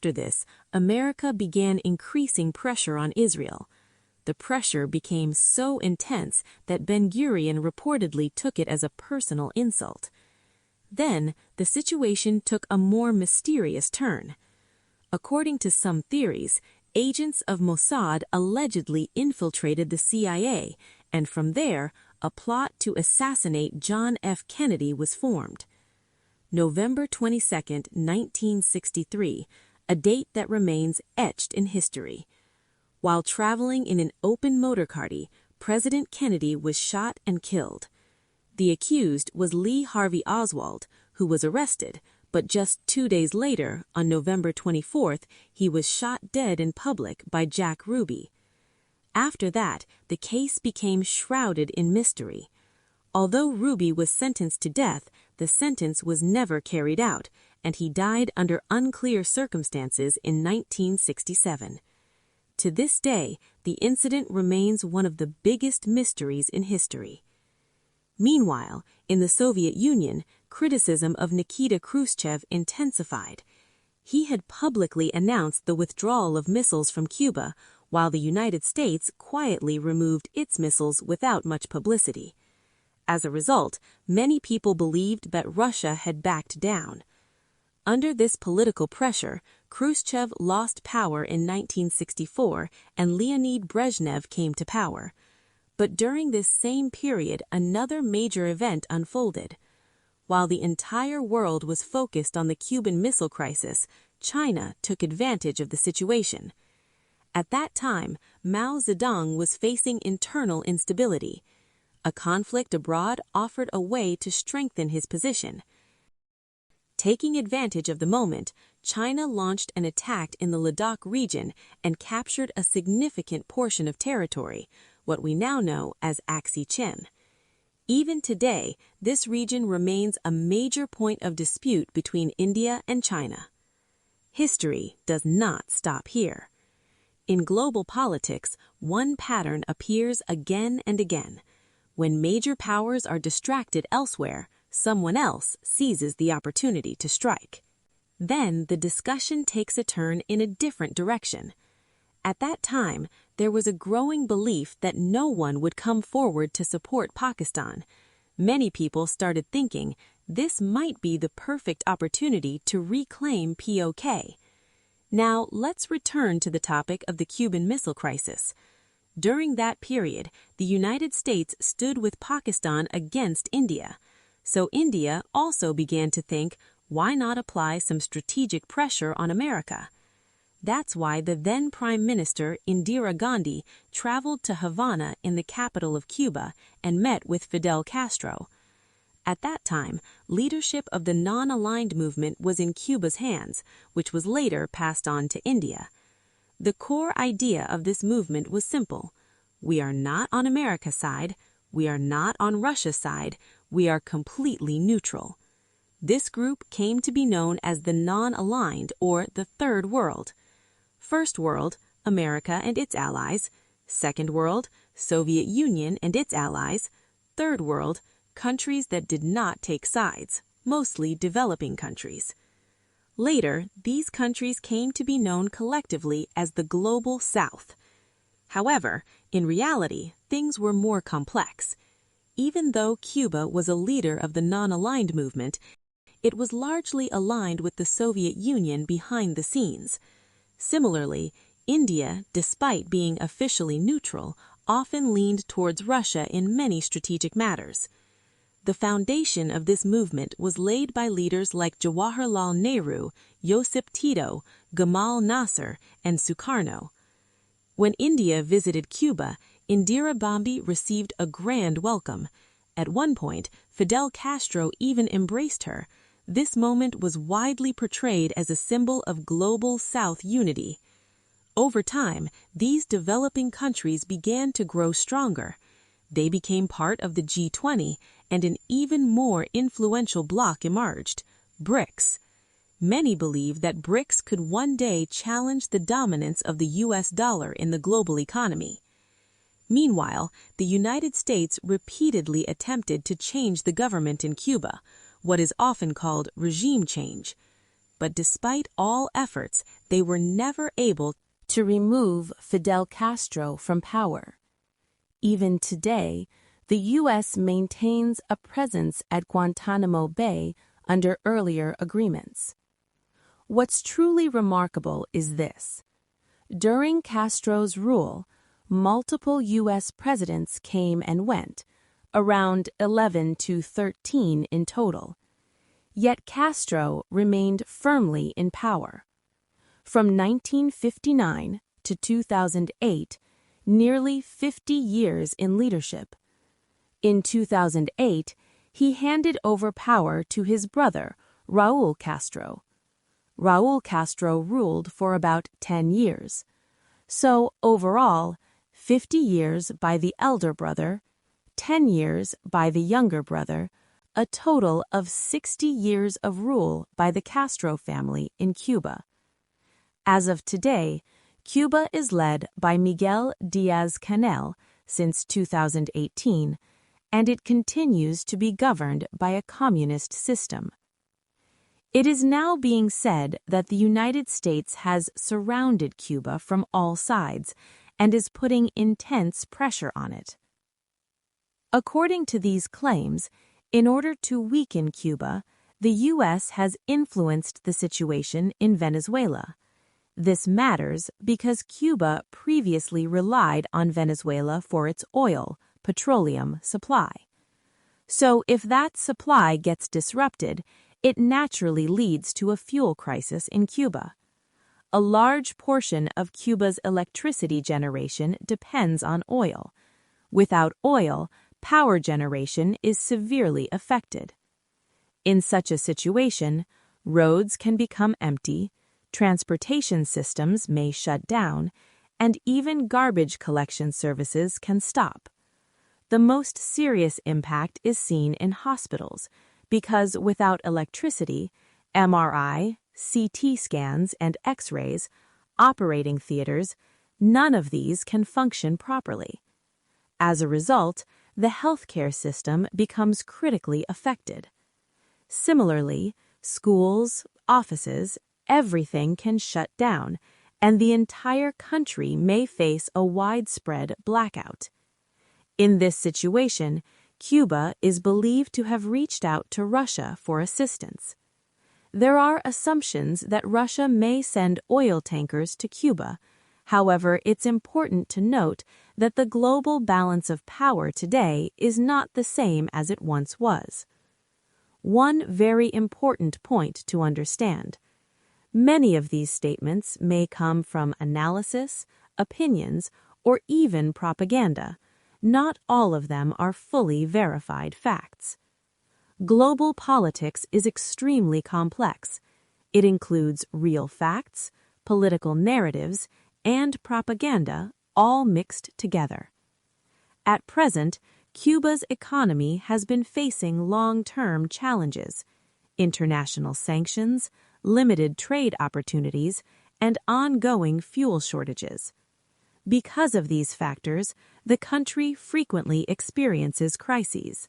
After this, America began increasing pressure on Israel. The pressure became so intense that Ben-Gurion reportedly took it as a personal insult. Then, the situation took a more mysterious turn. According to some theories, agents of Mossad allegedly infiltrated the CIA, and from there, a plot to assassinate John F. Kennedy was formed. November 22, 1963, a date that remains etched in history. While traveling in an open motorcade, President Kennedy was shot and killed. The accused was Lee Harvey Oswald, who was arrested, but just 2 days later, on November 24th, he was shot dead in public by Jack Ruby. After that, the case became shrouded in mystery. Although Ruby was sentenced to death, the sentence was never carried out, and he died under unclear circumstances in 1967. To this day, the incident remains one of the biggest mysteries in history. Meanwhile, in the Soviet Union, criticism of Nikita Khrushchev intensified. He had publicly announced the withdrawal of missiles from Cuba, while the United States quietly removed its missiles without much publicity. As a result, many people believed that Russia had backed down. Under this political pressure, Khrushchev lost power in 1964 and Leonid Brezhnev came to power. But during this same period, another major event unfolded. While the entire world was focused on the Cuban Missile Crisis, China took advantage of the situation. At that time, Mao Zedong was facing internal instability. A conflict abroad offered a way to strengthen his position. Taking advantage of the moment, China launched an attack in the Ladakh region and captured a significant portion of territory, what we now know as Axi-Chin. Even today, this region remains a major point of dispute between India and China. History does not stop here. In global politics, one pattern appears again and again. When major powers are distracted elsewhere, someone else seizes the opportunity to strike. Then the discussion takes a turn in a different direction. At that time, there was a growing belief that no one would come forward to support Pakistan. Many people started thinking this might be the perfect opportunity to reclaim POK. Now, let's return to the topic of the Cuban Missile Crisis. During that period, the United States stood with Pakistan against India. So India also began to think, why not apply some strategic pressure on America? That's why the then Prime Minister Indira Gandhi traveled to Havana in the capital of Cuba and met with Fidel Castro. At that time, leadership of the non-aligned movement was in Cuba's hands, which was later passed on to India. The core idea of this movement was simple. We are not on America's side, we are not on Russia's side, we are completely neutral. This group came to be known as the non-aligned or the Third World. First World, America and its allies. Second World, Soviet Union and its allies. Third World, countries that did not take sides, mostly developing countries. Later, these countries came to be known collectively as the Global South. However, in reality, things were more complex. Even though Cuba was a leader of the non-aligned movement, it was largely aligned with the Soviet Union behind the scenes. Similarly, India, despite being officially neutral, often leaned towards Russia in many strategic matters. The foundation of this movement was laid by leaders like Jawaharlal Nehru, Josip Tito, Gamal Nasser, and Sukarno. When India visited Cuba, Indira Gandhi received a grand welcome. At one point, Fidel Castro even embraced her. This moment was widely portrayed as a symbol of global South unity. Over time, these developing countries began to grow stronger. They became part of the G20, and an even more influential bloc emerged, BRICS. Many believe that BRICS could one day challenge the dominance of the US dollar in the global economy. Meanwhile, the United States repeatedly attempted to change the government in Cuba, what is often called regime change. but despite all efforts, they were never able to remove Fidel Castro from power. Even today, the U.S. maintains a presence at Guantanamo Bay under earlier agreements. What's truly remarkable is this. During Castro's rule, multiple U.S. presidents came and went, around 11 to 13 in total. Yet Castro remained firmly in power. From 1959 to 2008, nearly 50 years in leadership. In 2008, he handed over power to his brother, Raúl Castro. Raúl Castro ruled for about 10 years. So, overall, 50 years by the elder brother, 10 years by the younger brother, a total of 60 years of rule by the Castro family in Cuba. As of today, Cuba is led by Miguel Díaz-Canel since 2018, and it continues to be governed by a communist system. It is now being said that the United States has surrounded Cuba from all sides and is putting intense pressure on it. According to these claims, in order to weaken Cuba, the U.S. has influenced the situation in Venezuela. This matters because Cuba previously relied on Venezuela for its oil, petroleum supply. So if that supply gets disrupted, it naturally leads to a fuel crisis in Cuba. A large portion of Cuba's electricity generation depends on oil. Without oil, power generation is severely affected. In such a situation, roads can become empty, transportation systems may shut down, and even garbage collection services can stop. The most serious impact is seen in hospitals because without electricity, MRI, CT scans, and X-rays, operating theaters, none of these can function properly. As a result, the healthcare system becomes critically affected. Similarly, schools, offices, everything can shut down, and the entire country may face a widespread blackout. In this situation, Cuba is believed to have reached out to Russia for assistance. There are assumptions that Russia may send oil tankers to Cuba. However, it's important to note that the global balance of power today is not the same as it once was. One very important point to understand. Many of these statements may come from analysis, opinions, or even propaganda. Not all of them are fully verified facts. Global politics is extremely complex. It includes real facts, political narratives, and propaganda all mixed together. At present, Cuba's economy has been facing long-term challenges: international sanctions, limited trade opportunities, and ongoing fuel shortages. Because of these factors, the country frequently experiences crises.